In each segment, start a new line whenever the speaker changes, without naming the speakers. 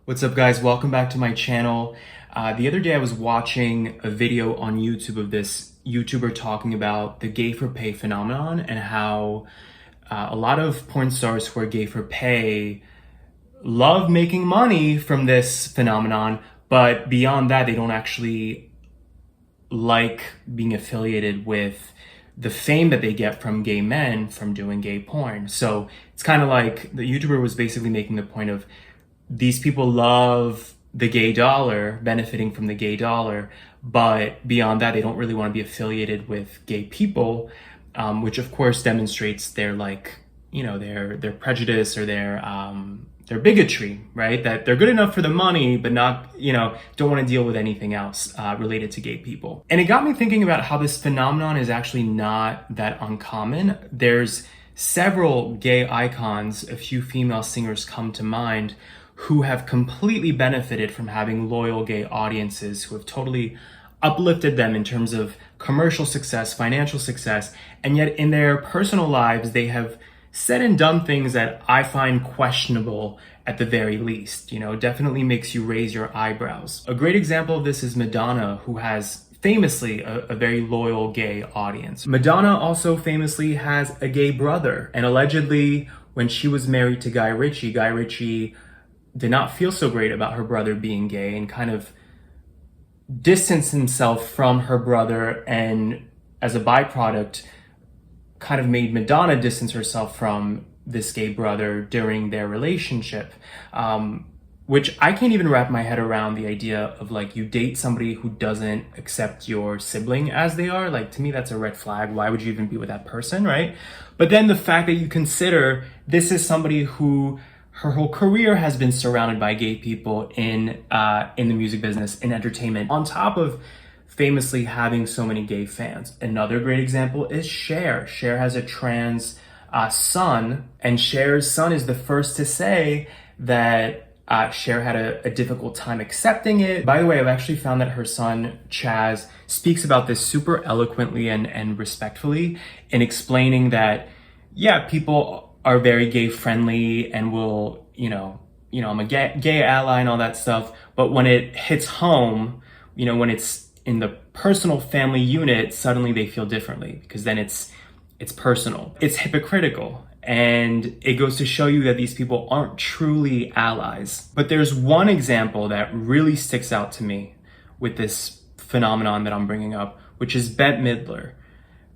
What's up, guys? Welcome back to my channel. The other day I was watching a video on YouTube of this YouTuber talking about the gay for pay phenomenon and how a lot of porn stars who are gay for pay love making money from this phenomenon, but beyond that, they don't actually like being affiliated with the fame that they get from gay men from doing gay porn. So it's kind of like the YouTuber was basically making the point of these people love the gay dollar, benefiting from the gay dollar, but beyond that, they don't really want to be affiliated with gay people, which of course demonstrates their their prejudice or their bigotry, right? That they're good enough for the money, but not, don't want to deal with anything else related to gay people. And it got me thinking about how this phenomenon is actually not that uncommon. There's several gay icons, a few female singers come to mind, who have completely benefited from having loyal gay audiences who have totally uplifted them in terms of commercial success, financial success, and yet in their personal lives, they have said and done things that I find questionable at the very least. Definitely makes you raise your eyebrows. A great example of this is Madonna, who has famously a very loyal gay audience. Madonna also famously has a gay brother, and allegedly when she was married to Guy Ritchie did not feel so great about her brother being gay and kind of distanced himself from her brother, and as a byproduct kind of made Madonna distance herself from this gay brother during their relationship, which I can't even wrap my head around the idea of you date somebody who doesn't accept your sibling as they are. To me, that's a red flag. Why would you even be with that person, right? But then the fact that you consider this is somebody who her whole career has been surrounded by gay people in the music business, in entertainment, on top of famously having so many gay fans. Another great example is Cher. Cher has a trans son, and Cher's son is the first to say that Cher had a difficult time accepting it. By the way, I've actually found that her son, Chaz, speaks about this super eloquently and respectfully in explaining that, yeah, people are very gay friendly and will, I'm a gay ally and all that stuff. But when it hits home, when it's in the personal family unit, suddenly they feel differently because then it's personal. It's hypocritical. And it goes to show you that these people aren't truly allies. But there's one example that really sticks out to me with this phenomenon that I'm bringing up, which is Bette Midler,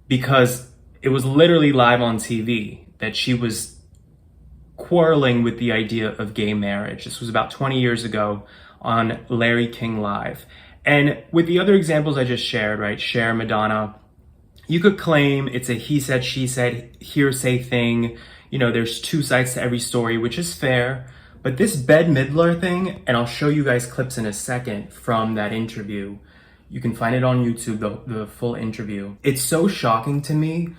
because it was literally live on TV that she was quarreling with the idea of gay marriage. This was about 20 years ago on Larry King Live. And with the other examples I just shared, right, Cher, Madonna, you could claim it's a he said, she said, hearsay thing. There's two sides to every story, which is fair. But this Bette Midler thing, and I'll show you guys clips in a second from that interview. You can find it on YouTube, the full interview. It's so shocking to me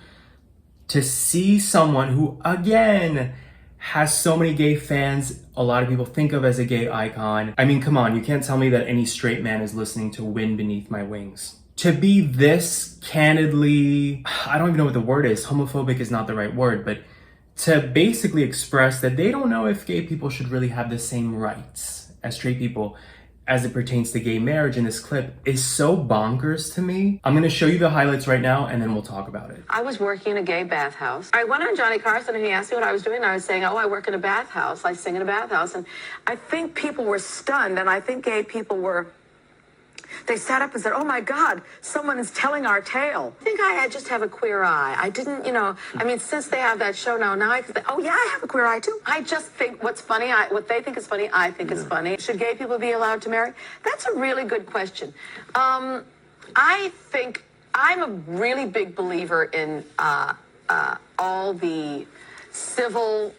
to see someone who, again, has so many gay fans, a lot of people think of as a gay icon. I mean, come on, you can't tell me that any straight man is listening to Wind Beneath My Wings. To be this candidly, I don't even know what the word is, homophobic is not the right word, but to basically express that they don't know if gay people should really have the same rights as straight people as it pertains to gay marriage in this clip is so bonkers to me. I'm gonna show you the highlights right now and then we'll talk about it.
I was working in a gay bathhouse. I went on Johnny Carson and he asked me what I was doing. And I was saying, I work in a bathhouse. I sing in a bathhouse. And I think people were stunned, and I think gay people they sat up and said, oh my God, someone is telling our tale. I think I just have a queer eye. I didn't, since they have that show now I can say, oh yeah, I have a queer eye too. I just think what's funny, what they think is funny, I think is funny. Should gay people be allowed to marry? That's a really good question. I think I'm a really big believer in all the civil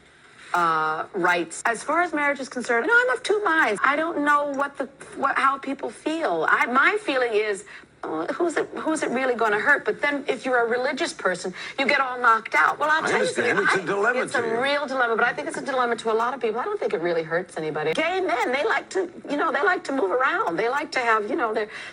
rights. As far as marriage is concerned, I'm of two minds. I don't know how people feel. My feeling is who's it really going to hurt? But then if you're a religious person, you get all knocked out. Well, I'll tell you something.
It's a dilemma.
It's a real dilemma, but I think it's a dilemma to a lot of people. I don't think it really hurts anybody. Gay men, they like to move around. They like to have,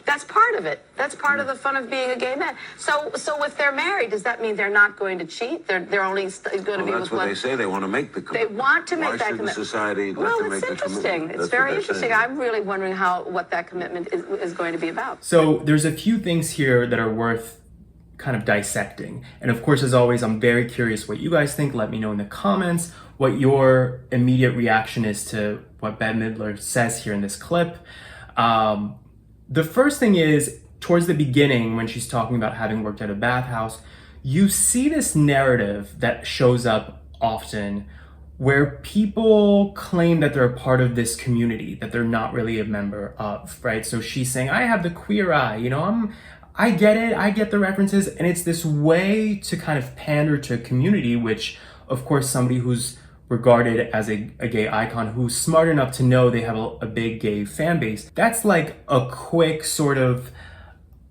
that's part of it. That's part of the fun of being a gay man. So if they're married, does that mean they're not going to cheat? They're only going to be with
that's what they say. They want to make the commitment.
They want to make that commitment.
Society let them make the commitment?
It's interesting. It's very interesting. I'm really wondering what that commitment is going to be about.
So there's a few things here that are worth kind of dissecting. And of course, as always, I'm very curious what you guys think. Let me know in the comments what your immediate reaction is to what Bette Midler says here in this clip. The first thing is, towards the beginning, when she's talking about having worked at a bathhouse, you see this narrative that shows up often where people claim that they're a part of this community that they're not really a member of, right? So she's saying, I have the queer eye, I get it, I get the references, and it's this way to kind of pander to a community, which, of course, somebody who's regarded as a gay icon, who's smart enough to know they have a big gay fan base, that's like a quick sort of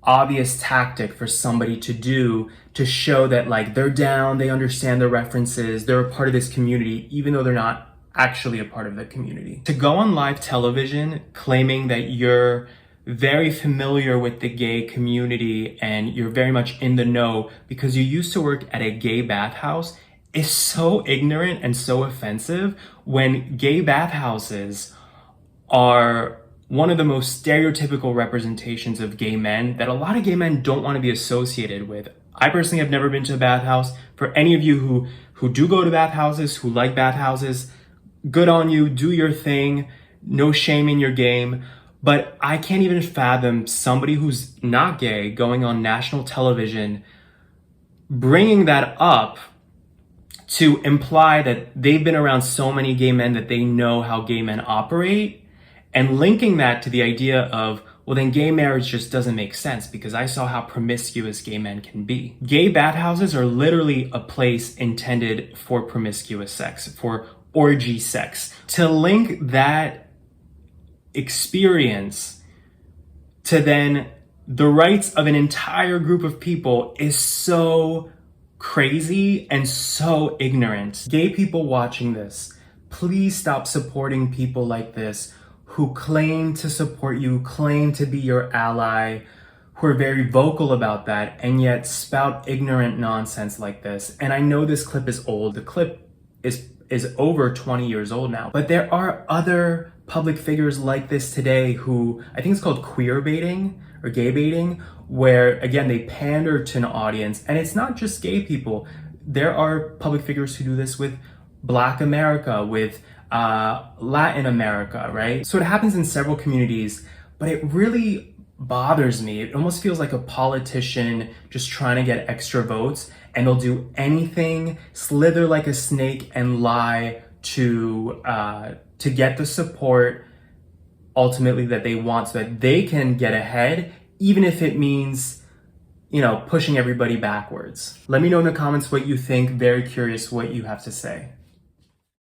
obvious tactic for somebody to do to show that like they're down, they understand the references, they're a part of this community, even though they're not actually a part of the community. To go on live television claiming that you're very familiar with the gay community and you're very much in the know because you used to work at a gay bathhouse is so ignorant and so offensive, when gay bathhouses are one of the most stereotypical representations of gay men that a lot of gay men don't want to be associated with. I personally have never been to a bathhouse. For any of you who do go to bathhouses, who like bathhouses, good on you, do your thing, no shame in your game. But I can't even fathom somebody who's not gay going on national television, bringing that up to imply that they've been around so many gay men that they know how gay men operate, and linking that to the idea of, well, then gay marriage just doesn't make sense because I saw how promiscuous gay men can be. Gay bathhouses are literally a place intended for promiscuous sex, for orgy sex. To link that experience to then the rights of an entire group of people is so crazy and so ignorant. Gay people watching this, please stop supporting people like this who claim to support you, claim to be your ally, who are very vocal about that, and yet spout ignorant nonsense like this. And I know this clip is old. The clip is over 20 years old now. But there are other public figures like this today who, I think it's called queer baiting or gay baiting, where again, they pander to an audience. And it's not just gay people. There are public figures who do this with Black America, with Latin America, right? So it happens in several communities, but it really bothers me. It almost feels like a politician just trying to get extra votes, and they'll do anything, slither like a snake and lie to get the support ultimately that they want so that they can get ahead, even if it means, pushing everybody backwards. Let me know in the comments what you think. Very curious what you have to say.